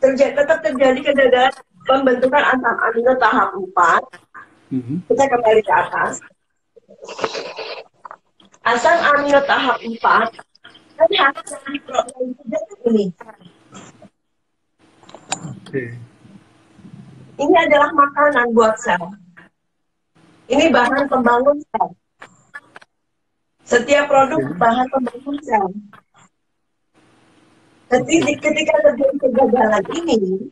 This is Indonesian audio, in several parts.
tetap terjadi kegagalan pembentukan asam amino tahap 4. Kita kembali ke atas. Asam amino tahap 4 kan hasil dari protein ini. Ini adalah makanan buat sel. Ini bahan pembangun sel. Setiap produk bahan pembangun sel. Ketika terjadi kegagalan ini,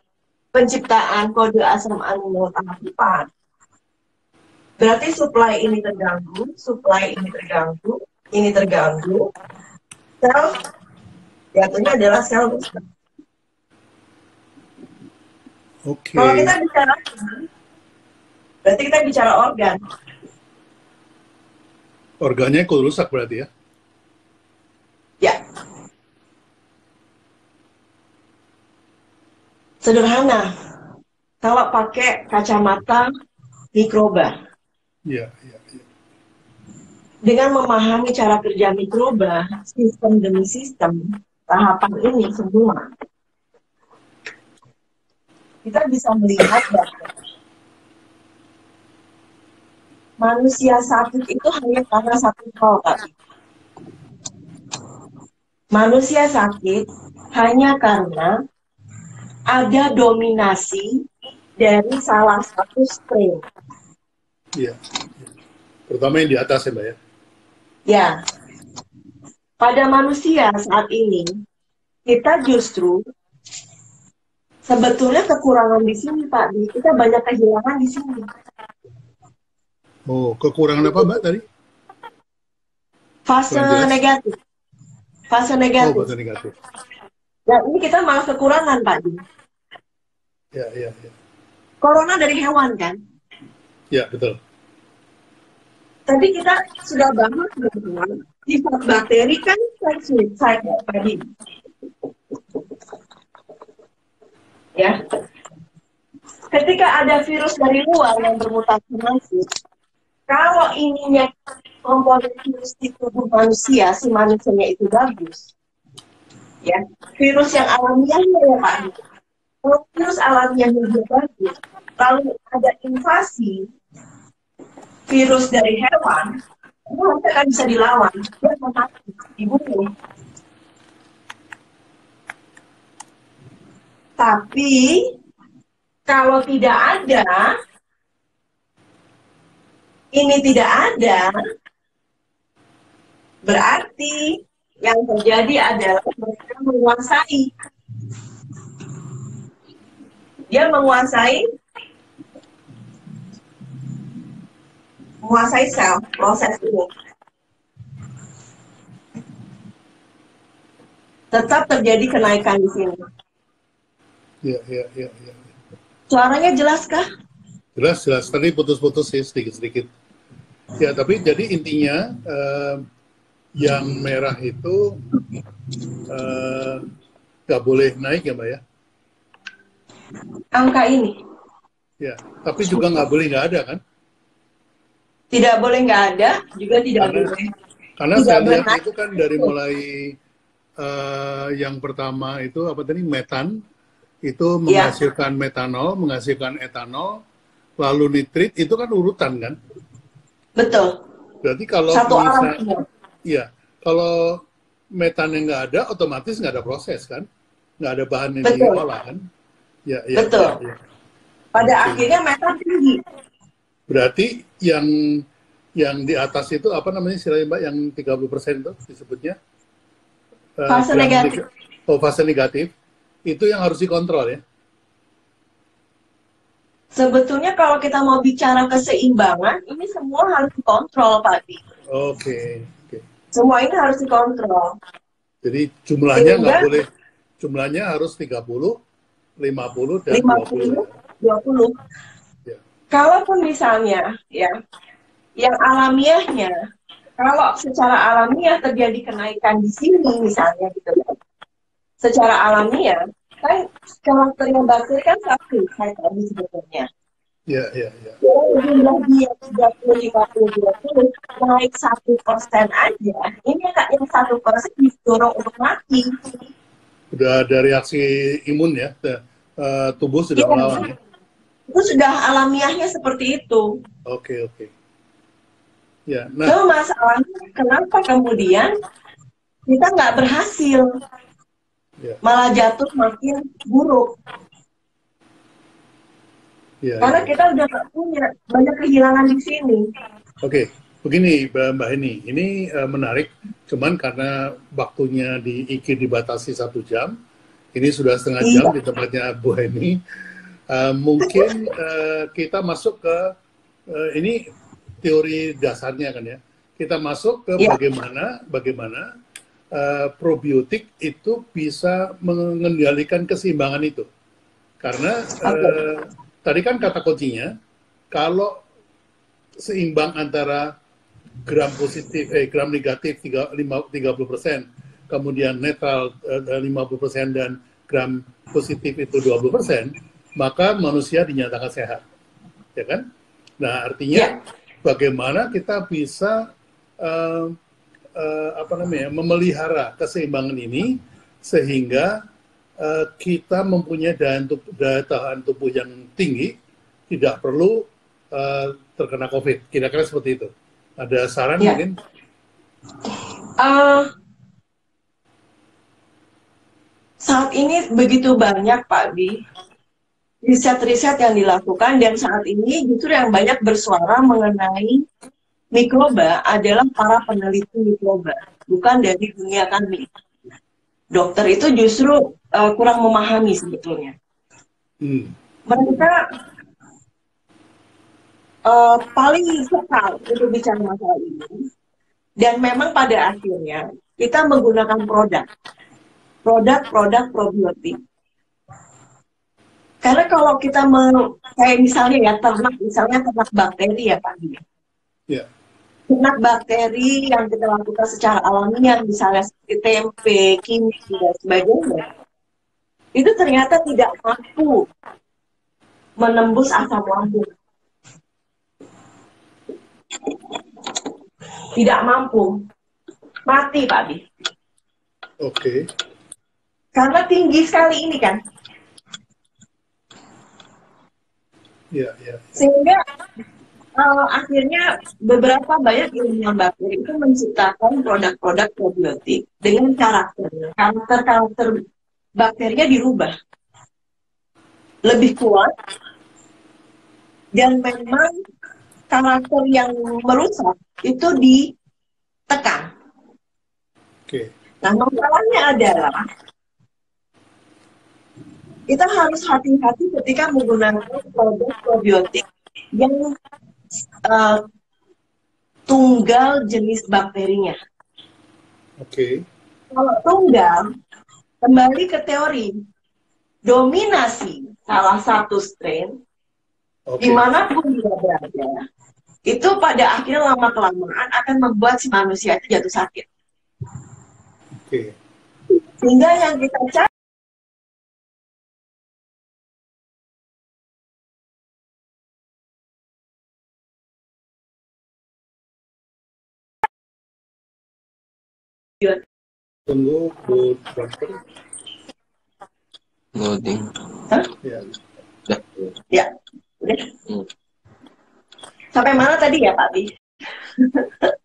penciptaan kode asam amino tahap 4, berarti supply ini terganggu, ini terganggu, sel jatuhnya adalah sel rusak. Kalau kita bicara, berarti kita bicara organ. Organnya ikut rusak berarti ya? Ya. Sederhana, kalau pakai kacamata mikroba. Ya. Dengan memahami cara kerja mikroba, sistem demi sistem, tahapan ini semua, kita bisa melihat bahwa manusia sakit itu hanya karena satu hal tadi. Manusia sakit hanya karena ada dominasi dari salah satu strain. Iya. Terutama yang di atas ya, Mbak ya? Ya. Pada manusia saat ini, kita justru sebetulnya kekurangan di sini, Pak. Kita banyak kehilangan di sini. Oh, kekurangan apa, Mbak, tadi? Fase negatif. Fase negatif. Oh, fase negatif. Nah, ini kita malah kekurangan, Pak. Ya. Corona dari hewan, kan? Ya, betul. Tadi kita sudah bahas bahwa sifat bakteri kan cycle tadi. Ya. Ketika ada virus dari luar yang bermutasi masuk, kalau ininya komponen virus di tubuh manusia, si manusianya itu bagus, ya, virus yang alamiahnya ya Pak, kalau virus alamiahnya juga bagus, lalu ada invasi virus dari hewan, itu nanti akan bisa dilawan, dia akan mati, dibunuh. Tapi kalau tidak ada, ini tidak ada, berarti yang terjadi adalah mereka menguasai. Dia menguasai sel, proses ini. Tetap terjadi kenaikan di sini. Ya. Suaranya jelas kah? Jelas. Tadi putus-putus sih sedikit-sedikit. Ya, tapi jadi intinya yang merah itu nggak boleh naik ya, Mbak ya? Angka ini. Ya, tapi juga nggak boleh nggak ada kan? Tidak boleh nggak ada, juga tidak boleh. Karena saya lihat itu kan dari mulai yang pertama itu apa tadi, metan, itu menghasilkan metanol, menghasilkan etanol, lalu nitrit, itu kan urutan kan? Betul. Berarti kalau iya, kalau metannya nggak ada, otomatis nggak ada proses kan? Nggak ada bahan yang diolah kan? Ya. Betul. Ya. Pada akhirnya metan tinggi. Berarti yang di atas itu apa namanya istilahnya Mbak, yang 30% itu disebutnya? Fase negatif. Fase negatif. Itu yang harus dikontrol ya? Sebetulnya kalau kita mau bicara keseimbangan, ini semua harus dikontrol, Pak Di. Oke. Semua ini harus dikontrol. Jadi jumlahnya nggak boleh, jumlahnya harus 30, 50, dan 20. Ya. Kalaupun misalnya, ya, yang alamiahnya, kalau secara alamiah terjadi kenaikan di sini, misalnya gitu ya, secara alamiah, kan karakternya bakteri kan satu, saya tadi sebetulnya. Ya. Jumlah dia 30, 50, 20, naik 1% aja, ini yang 1% didorong untuk mati. Udah ada reaksi imun ya, tubuh sudah melawan ya? Itu sudah alamiahnya seperti itu. Oke. Ya, nah. So, masalahnya kenapa kemudian kita nggak berhasil, malah jatuh makin buruk. Karena kita udah nggak punya, banyak kehilangan di sini. Oke, begini Mbak Heni, ini menarik, cuman karena waktunya di IKI dibatasi 1 jam, ini sudah setengah jam di tempatnya Bu Heni, mungkin kita masuk ke, ini teori dasarnya kan ya, kita masuk ke bagaimana probiotik itu bisa mengendalikan keseimbangan itu. Karena tadi kan kata kuncinya, kalau seimbang antara gram positif, gram negatif 30%, kemudian netral 50% dan gram positif itu 20%, maka manusia dinyatakan sehat, ya kan? Nah, artinya bagaimana kita bisa memelihara keseimbangan ini sehingga kita mempunyai daya tahan tubuh yang tinggi, tidak perlu terkena COVID. Kira-kira seperti itu. Ada saran mungkin? Saat ini begitu banyak Pak Bi, riset-riset yang dilakukan, dan saat ini justru yang banyak bersuara mengenai mikroba adalah para peneliti mikroba, bukan dari dunia kami. Dokter itu justru kurang memahami sebetulnya. Mereka paling sekal untuk bicara masalah ini, dan memang pada akhirnya kita menggunakan produk probiotik. Karena kalau kita kayak misalnya ya ternak bakteri ya Pak. Ternak bakteri yang kita lakukan secara alamiah, misalnya seperti tempe, kimchi, dan sebagainya, itu ternyata tidak mampu menembus asam lambung. Tidak mampu. Mati, Pak Bi. Oke. Karena tinggi sekali ini kan. Sehingga akhirnya beberapa banyak ilmuwan bakteri itu menciptakan produk-produk probiotik dengan karakter bakterinya dirubah lebih kuat, dan memang karakter yang merusak itu ditekan. Nah, masalahnya adalah kita harus hati-hati ketika menggunakan produk probiotik yang tunggal jenis bakterinya. Kalau tunggal, kembali ke teori dominasi salah satu strain, dimanapun dia berada, itu pada akhirnya lama-kelamaan akan membuat si manusia itu jatuh sakit. Sehingga yang kita cari tunggu Bu Dokter. Loading. Ya. Udah. Sampai mana tadi ya Pak Bi?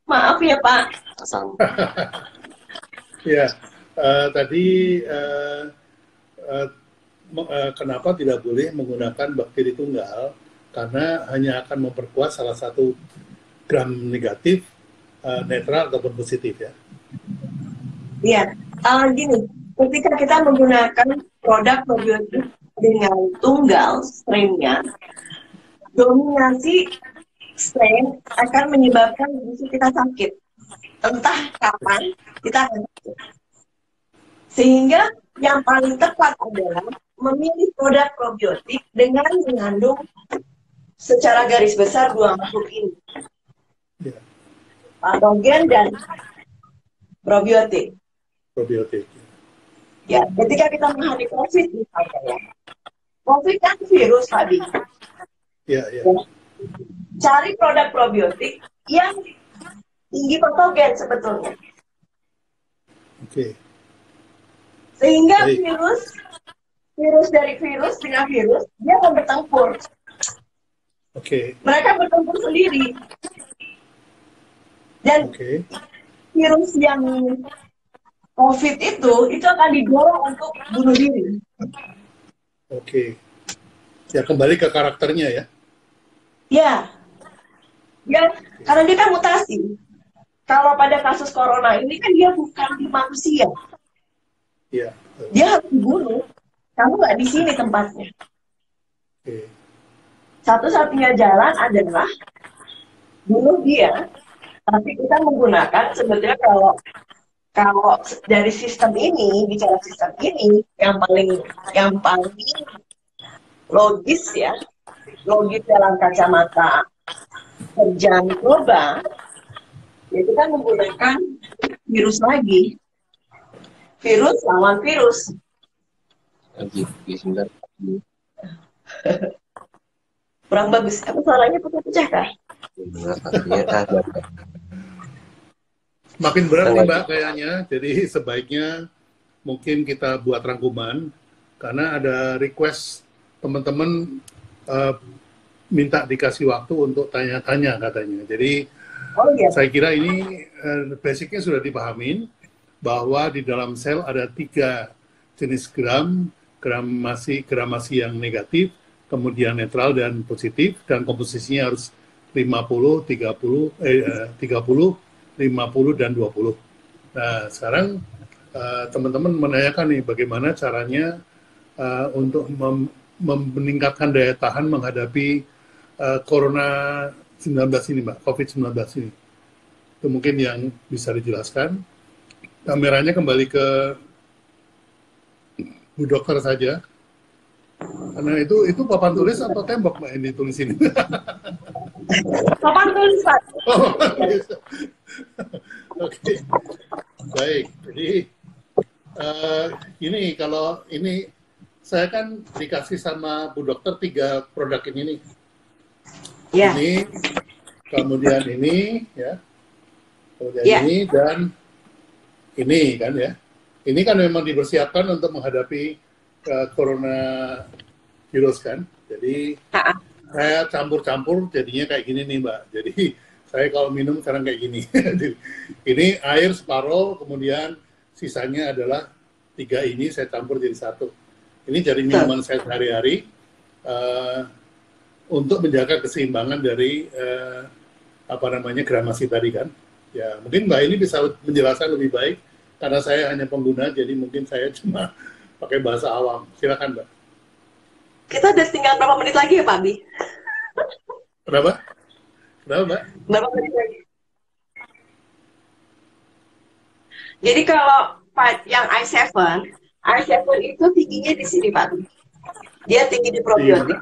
Maaf ya Pak. Tadi kenapa tidak boleh menggunakan bakteri tunggal? Karena hanya akan memperkuat salah satu gram negatif, netral ataupun positif ya. Iya, gini, ketika kita menggunakan produk probiotik dengan tunggal strain-nya, dominasi strain akan menyebabkan kita sakit. Entah kapan kita akan sakit. Sehingga yang paling tepat adalah memilih produk probiotik dengan mengandung secara garis besar 2 makhluk ini. Patogen dan probiotik. Ya, ketika kita menghadapi COVID misalnya ya. COVID kan virus tadi. Cari produk probiotik yang tinggi patogen sebetulnya. Sehingga virus dari virus dengan virus, dia akan bertempur. Oke. Mereka bertempur sendiri. Dan Oke. virus yang COVID itu akan didorong untuk bunuh diri. Oke. Ya kembali ke karakternya ya. Ya, karena dia kan mutasi. Kalau pada kasus corona ini kan dia bukan di manusia. Iya. Dia harus dibunuh. Kamu nggak di sini tempatnya. Oke. Satu-satunya jalan adalah bunuh dia. Tapi kita menggunakan sebetulnya kalau dari sistem ini, bicara sistem ini, yang paling logis ya, logis dalam kacamata kerja mikroba, ya kita menggunakan virus lagi. Virus lawan virus. Sebentar. Kurang bagus. Apa suaranya pecah-pecah kah? Makin berat nih Mbak kayaknya, jadi sebaiknya mungkin kita buat rangkuman, karena ada request teman-teman minta dikasih waktu untuk tanya-tanya katanya. Jadi saya kira ini basicnya sudah dipahamin, bahwa di dalam sel ada 3 jenis gramasi yang negatif, kemudian netral dan positif, dan komposisinya harus 50, 50, dan 20. Nah, sekarang teman-teman menanyakan nih bagaimana caranya untuk meningkatkan daya tahan menghadapi Corona 19 ini, Mbak, COVID-19 ini. Itu mungkin yang bisa dijelaskan. Kameranya kembali ke Bu Dokter saja. Karena itu papan tulis atau tembok, Mbak, yang ditulis ini? Papan tulis, Pak. Oh, oke. Baik, jadi ini kalau ini saya kan dikasih sama Bu Dokter 3 produk ini nih. Ya. Ini, kemudian ini, ya, kemudian ini, dan ini kan ya. Ini kan memang dipersiapkan untuk menghadapi coronavirus kan. Jadi saya campur-campur jadinya kayak gini nih Mbak. Jadi saya kalau minum sekarang kayak gini. Ini air separuh, kemudian sisanya adalah 3 ini saya campur jadi 1. Ini jadi minuman saya sehari-hari untuk menjaga keseimbangan dari gramasi tadi kan. Ya mungkin Mbak ini bisa menjelaskan lebih baik karena saya hanya pengguna, jadi mungkin saya cuma pakai bahasa awam. Silakan Mbak. Kita udah tinggal berapa menit lagi ya Pak Bi? Berapa Mbak? Berapa menit lagi? Jadi kalau yang I7 itu tingginya di sini Pak. Dia tinggi di probiotik.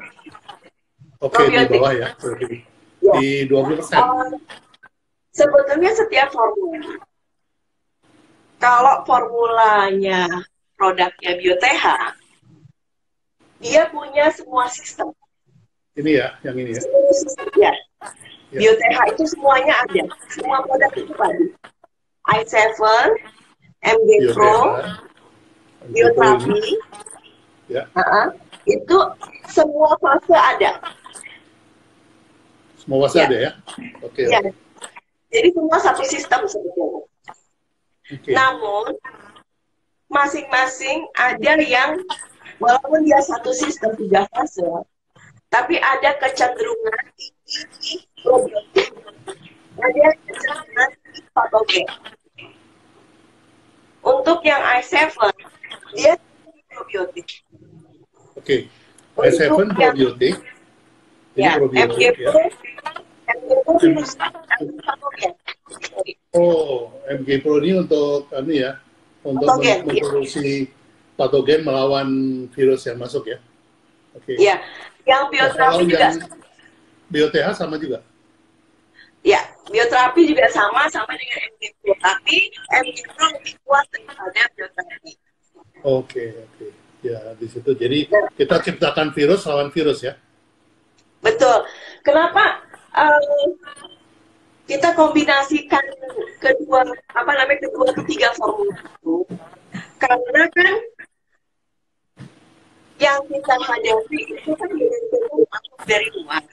Oke, probiotik. Di bawah ya. Di 20%. Sebetulnya setiap formula, kalau formulanya produknya BioTH, dia punya semua sistem. Ini ya, yang ini ya? Ya. BioTH itu semuanya ada. Semua produk itu ada. I7, MG Pro, Bioterapi, ya. Itu semua fase ada. Semua fase ada ya? Oke. Ya. Jadi semua satu sistem sebetulnya. Okay. Namun masing-masing ada yang walaupun dia satu sistem 3 fase, tapi ada kecenderungan tinggi probiotik, ada kecenderungan tinggi patogen. Untuk yang I7 dia probiotik. Oke. I7 probiotik. Ya, MG Pro, virus patogen. Oh, MG Pro ini untuk untuk memproduksi patogen melawan virus yang masuk ya. Oke. Iya, yang bioterapi juga. BioTH sama juga. Ya, bioterapi juga sama dengan MG Pro, tapi MG Pro lebih kuat daripada bioterapi. Oke. Ya, di situ. Jadi kita ciptakan virus lawan virus ya. Betul. Kenapa kita kombinasikan kedua ketiga formula itu? Karena kan yang kita hadapi itu kan benar-benar masuk dari luar.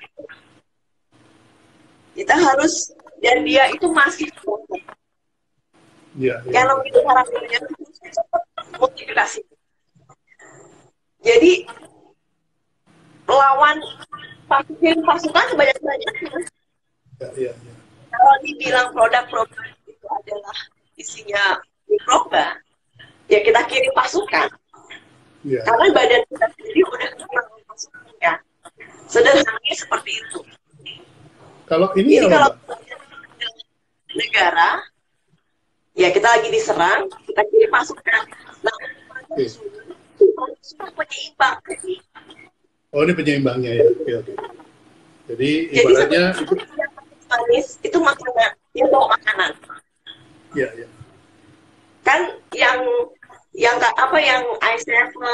Kita harus, dan dia itu masih proses. Ya, Kalau kita harapannya cepat multiplikasi. Jadi lawan pasukan sebanyak-banyaknya. ya. Kalau dibilang produk-produk itu adalah isinya mikroba, ya kita kirim pasukan. Ya. Karena badan kita sendiri udah kenal pasukannya. Sederhananya seperti itu. Kalau ini jadi ya, kalau Mbak? negara, ya kita lagi diserang, kita kirim pasukan. Nah, sudah penyeimbang. Oh, ini penyeimbangnya ya. Oke. Jadi ibaratnya itu manis itu makanan, dia bawa makanan. Ya. Kan yang apa yang i7,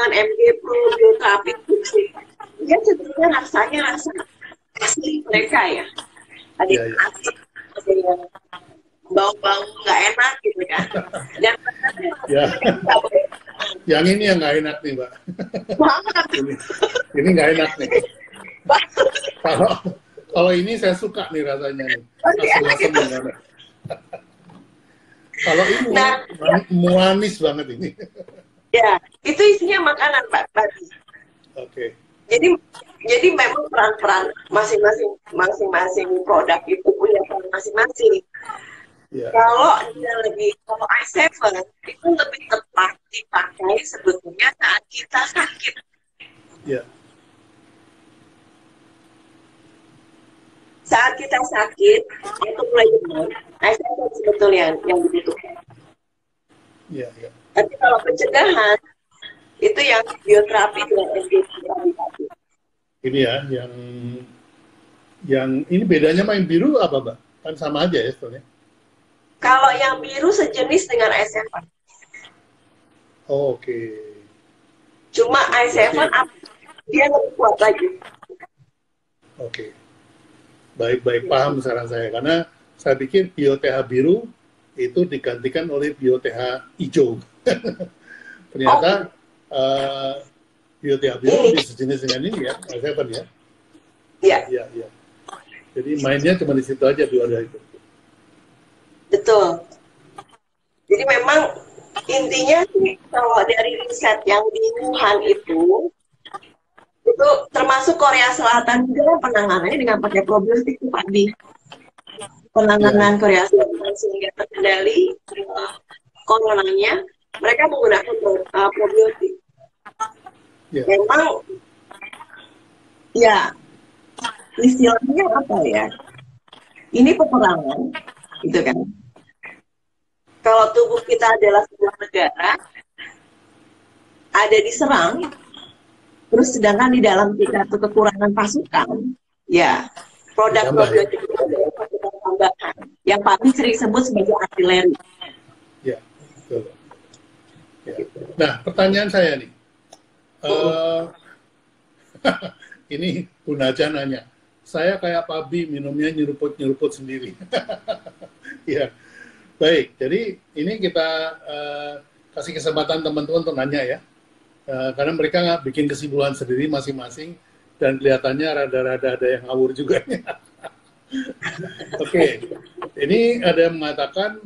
MG Pro, Bioterapi itu dia sebenarnya rasanya rasa asli mereka ya. Ada yang asli, ada yang bau-bau nggak enak gitu kan. Dan ya. Yang ini yang nggak enak nih, Mbak. banget. Ini nggak enak nih. Kalau ini saya suka nih rasanya nih. Asam-asam gimana? Kalau ini manis banget ini. Ya, itu isinya makanan, Pak. Oke. Jadi memang peran-peran masing-masing produk itu punya peran masing-masing. Ya. Kalau i7 itu lebih tepat dipakai sebetulnya saat kita sakit. Ya. Saat kita sakit, itu mulai demam, i7 sebetulnya yang dibutuhkan. Ya. Tapi kalau pencegahan, itu yang bioterapi dengan MG. Ini ya, yang ini bedanya main biru apa, Mbak? Kan sama aja ya sebenarnya. Kalau yang biru sejenis dengan i7. Oh, oke. Cuma i7 dia lebih kuat lagi. Oke. Baik, paham sekarang saya. Karena saya pikir BioTH biru itu digantikan oleh BioTH hijau. Ternyata BioTH biru ini sejenis dengan ini ya, i7 ya. Iya. Jadi mainnya cuma di situ aja dua itu. Betul. Jadi memang intinya sih kalau dari riset yang di Wuhan itu termasuk Korea Selatan juga penanganannya dengan pakai probiotik itu Pak Di. Penanganan Korea Selatan sehingga terkendali coronanya, mereka menggunakan probiotik. Memang ya istilahnya apa ya? Ini peperangan, gitu kan? Kalau tubuh kita adalah sebuah negara, ada diserang, terus sedangkan di dalam kita itu kekurangan pasukan, ya produk probiotik itu adalah pasukan tambahan yang paling sering disebut sebagai artileri. Ya, betul. Ya. Nah, pertanyaan saya nih, ini Bu Naja nanya, saya kayak Pak Bi minumnya nyeruput sendiri. Ya, baik. Jadi ini kita kasih kesempatan teman-teman untuk nanya ya. Karena mereka nggak bikin kesimpulan sendiri masing-masing dan kelihatannya rada-rada ada yang ngawur juga. Oke. Ini ada yang mengatakan,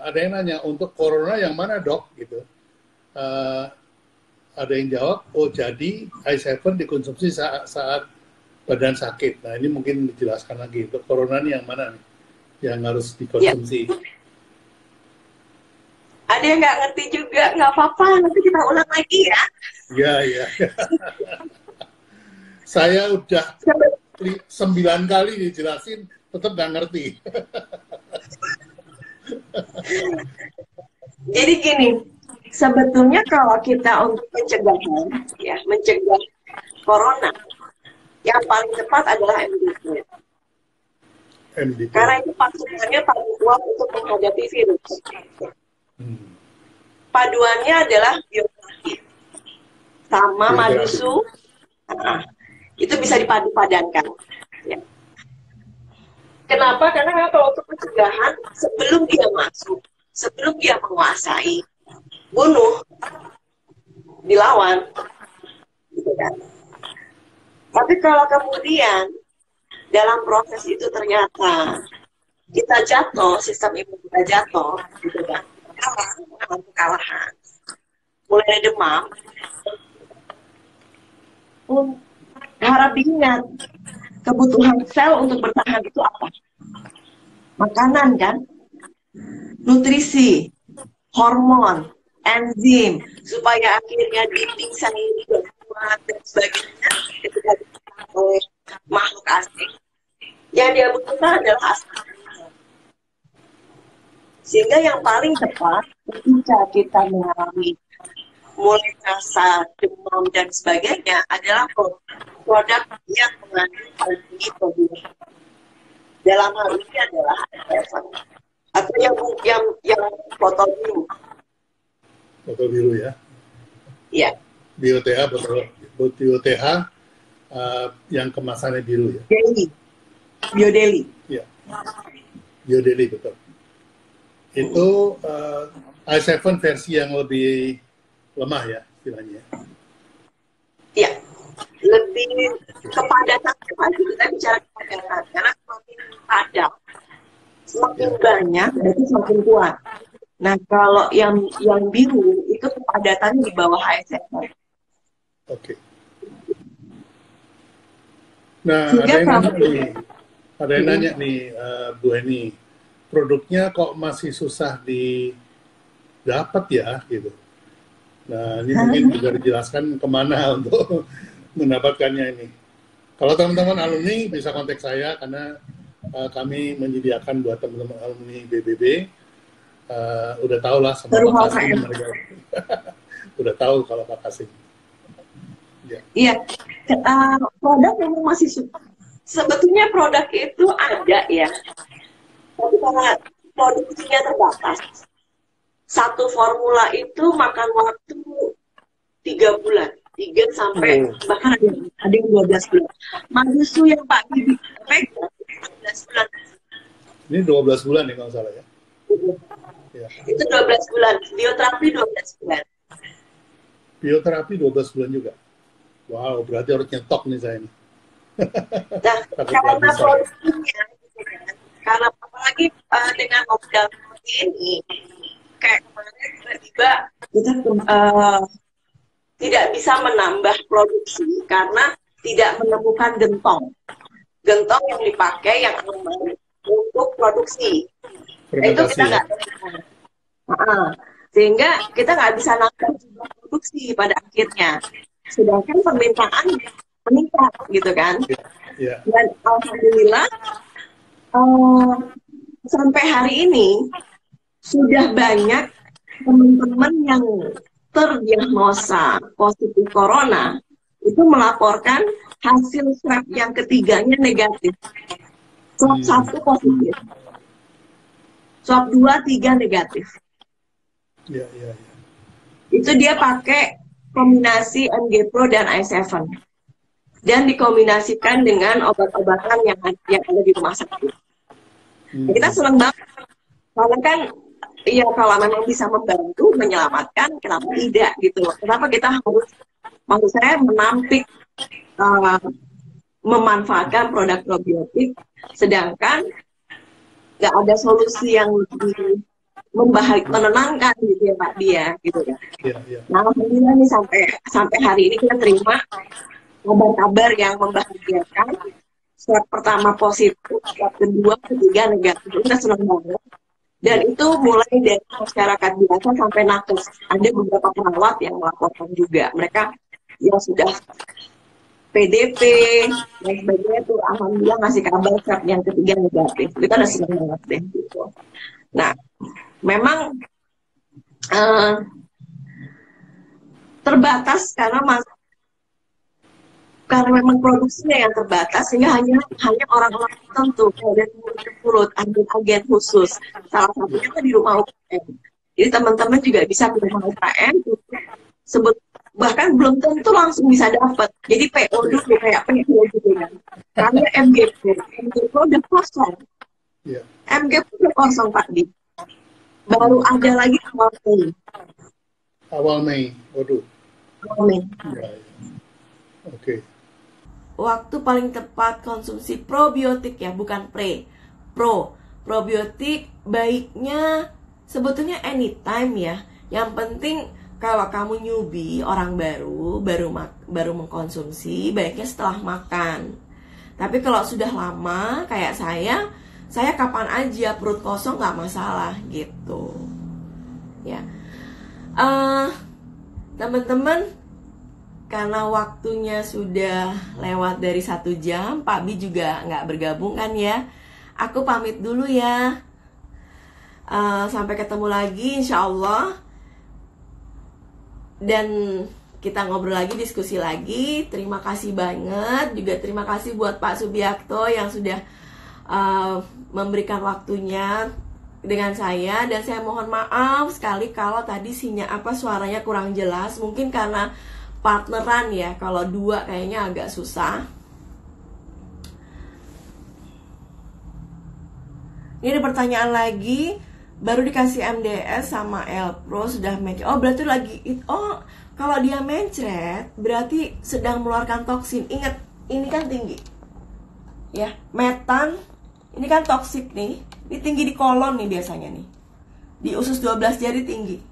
ada yang nanya, untuk corona yang mana dok? Gitu. Ada yang jawab, oh jadi i7 dikonsumsi saat badan sakit. Nah ini mungkin dijelaskan lagi, untuk corona ini yang mana nih yang harus dikonsumsi? Ya. Ada yang nggak ngerti juga, nggak apa-apa, nanti kita ulang lagi ya. Ya. Saya udah 9 kali dijelasin, tetap nggak ngerti. Jadi gini, sebetulnya kalau kita untuk pencegahan, ya mencegah corona, yang paling tepat adalah MDT. Karena itu pasukannya paling kuat untuk menghadapi virus. Paduannya adalah bioterapi sama madusu, itu bisa dipadu-padankan. Ya. Kenapa? Karena kalau untuk pencegahan, sebelum dia masuk, sebelum dia menguasai, bunuh, dilawan, kan. Tapi kalau kemudian dalam proses itu ternyata kita jatuh, sistem imun kita jatuh, gitu kan, kalah, mengalami kekalahan, mulai demam, harap diingat, kebutuhan sel untuk bertahan itu apa? Makanan kan, nutrisi, hormon, enzim, supaya akhirnya dinding sel ini kuat dan sebagainya ketika ditekan oleh makhluk asing. Yang dia butuhkan adalah asam. Sehingga yang paling tepat ketika kita mengalami mulai rasa demam dan sebagainya adalah produk yang mengandung paling tinggi probiotik. Dalam hal ini adalah atau yang foto biru. Foto biru ya. Iya. BioTH BioTH yang kemasannya biru ya. Biodeli. Iya. Biodeli betul. Itu i7 versi yang lebih lemah ya istilahnya. Iya. Lebih kepadatan, kita bicara kepadatan, karena semakin padat, semakin banyak, berarti semakin kuat. Nah, kalau yang biru itu kepadatannya di bawah i7. Oke. Nah, ada yang nanya nih, Bu Heni, produknya kok masih susah didapat ya, gitu. Nah, ini mungkin juga dijelaskan kemana untuk mendapatkannya ini. Kalau teman-teman alumni bisa kontak saya karena kami menyediakan buat teman-teman alumni BBB. Udah tahu lah sama Pak Kasim mereka. Udah tahu kalau Pak Kasim. Ya. Iya, produk memang masih sebetulnya produk itu ada ya, tapi karena produksinya terbatas. Satu formula itu makan waktu 3 bulan, 3 sampai bahkan ada yang 12 bulan. Madusu yang Pak Bibi pegang 12 bulan. Ini 12 bulan nih kalau salah ya. Ya. Itu 12 bulan, bioterapi 12 bulan. Bioterapi 12 bulan juga. Wow, berarti harus nyetok nih saya ini. Nah, karena produksinya, karena apalagi dengan modal seperti ini, kayak kemarin tiba-tiba kita tidak bisa menambah produksi karena tidak menemukan gentong yang dipakai yang aman untuk produksi. Itu kita nggak sehingga kita nggak bisa nambah jumlah produksi pada akhirnya. Sedangkan permintaan meningkat gitu kan. Dan alhamdulillah sampai hari ini sudah banyak teman-teman yang terdiagnosa positif corona itu melaporkan hasil swab yang ketiganya negatif. Swab 1 positif. Swab 2, 3 negatif. Itu dia pakai kombinasi MG Pro dan i7 dan dikombinasikan dengan obat-obatan yang ada di rumah sakit. Kita senang banget karena kan ya kalau memang bisa membantu menyelamatkan, kenapa tidak gitu. Kenapa kita harus, maksud saya, menampik memanfaatkan produk probiotik sedangkan nggak ada solusi yang lebih menenangkan gitu ya Pak Dia gitu kan. Nah, alhamdulillah nih sampai hari ini kita terima kabar-kabar yang membahagiakan. Swab pertama positif, swab kedua, ketiga negatif. Kita senang banget. Dan itu mulai dari masyarakat biasa sampai nakes. Ada beberapa perawat yang melaporkan juga. Mereka yang sudah PDP dan sebagainya itu alhamdulillah ngasih kabar swab yang ketiga negatif. Kita udah senang banget deh gitu. Nah, memang terbatas karena memang produksinya yang terbatas sehingga hanya orang-orang tertentu dari mulut ke mulut, agen-agen khusus. Salah satunya kan di rumah UKM. Jadi teman-teman juga bisa ke rumah UKM, bahkan belum tentu langsung bisa dapat. Jadi PO dulu kayak PO gitu kan. Karena MG Pro udah kosong. MG Pro udah kosong Pak Di. Baru ada lagi awal Mei. Awal Mei, waduh. Awal Mei. Oke. Waktu paling tepat konsumsi probiotik ya, bukan probiotik baiknya sebetulnya anytime ya. Yang penting kalau kamu newbie, orang baru mengkonsumsi, baiknya setelah makan. Tapi kalau sudah lama kayak saya kapan aja perut kosong nggak masalah gitu. Ya, teman-teman, karena waktunya sudah lewat dari 1 jam, Pak Bi juga nggak bergabung kan ya. Aku pamit dulu ya. Sampai ketemu lagi insya Allah. Dan kita ngobrol lagi, diskusi lagi. Terima kasih banget. Juga terima kasih buat Pak Subiakto yang sudah memberikan waktunya dengan saya. Dan saya mohon maaf sekali kalau tadi suaranya kurang jelas. Mungkin karena partneran ya, kalau dua kayaknya agak susah. Ini ada pertanyaan lagi. Baru dikasih MDS sama Elpro sudah mencret. Oh berarti kalau dia mencret berarti sedang mengeluarkan toksin. Ingat, ini kan tinggi ya, metan ini kan toksik nih. Ini tinggi di kolon nih biasanya nih, di usus 12 jari tinggi.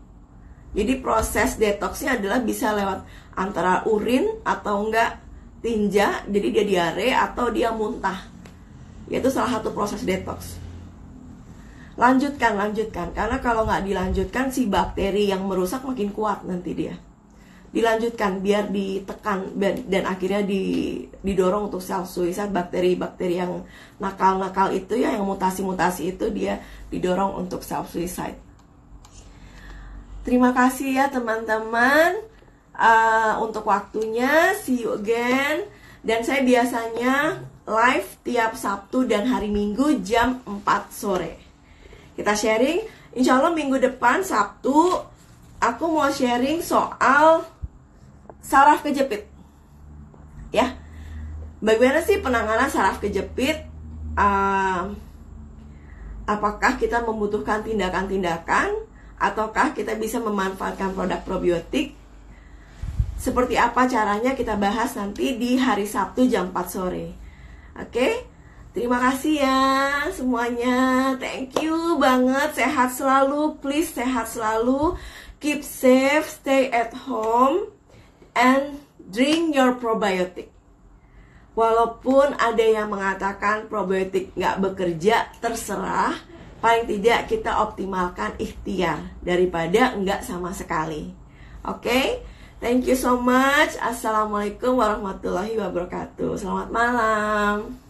Jadi proses detoksnya adalah bisa lewat antara urin atau enggak tinja, jadi dia diare atau dia muntah. Yaitu salah satu proses detoks. Lanjutkan, karena kalau nggak dilanjutkan si bakteri yang merusak makin kuat nanti dia. Dilanjutkan biar ditekan dan akhirnya didorong untuk self suicide. Bakteri-bakteri yang nakal-nakal itu ya, yang mutasi-mutasi itu dia didorong untuk self suicide. Terima kasih ya teman-teman untuk waktunya. See you again. Dan saya biasanya live tiap Sabtu dan hari Minggu jam 4 sore. Kita sharing. Insya Allah minggu depan Sabtu aku mau sharing soal saraf kejepit. Ya, bagaimana sih penanganan saraf kejepit? Apakah kita membutuhkan tindakan-tindakan, ataukah kita bisa memanfaatkan produk probiotik? Seperti apa caranya kita bahas nanti di hari Sabtu jam 4 sore. Oke? Terima kasih ya semuanya. Thank you banget. Sehat selalu, please sehat selalu. Keep safe, stay at home, and drink your probiotic. Walaupun ada yang mengatakan probiotik nggak bekerja, terserah. Paling tidak kita optimalkan ikhtiar daripada nggak sama sekali. Oke? Thank you so much. Assalamualaikum warahmatullahi wabarakatuh. Selamat malam.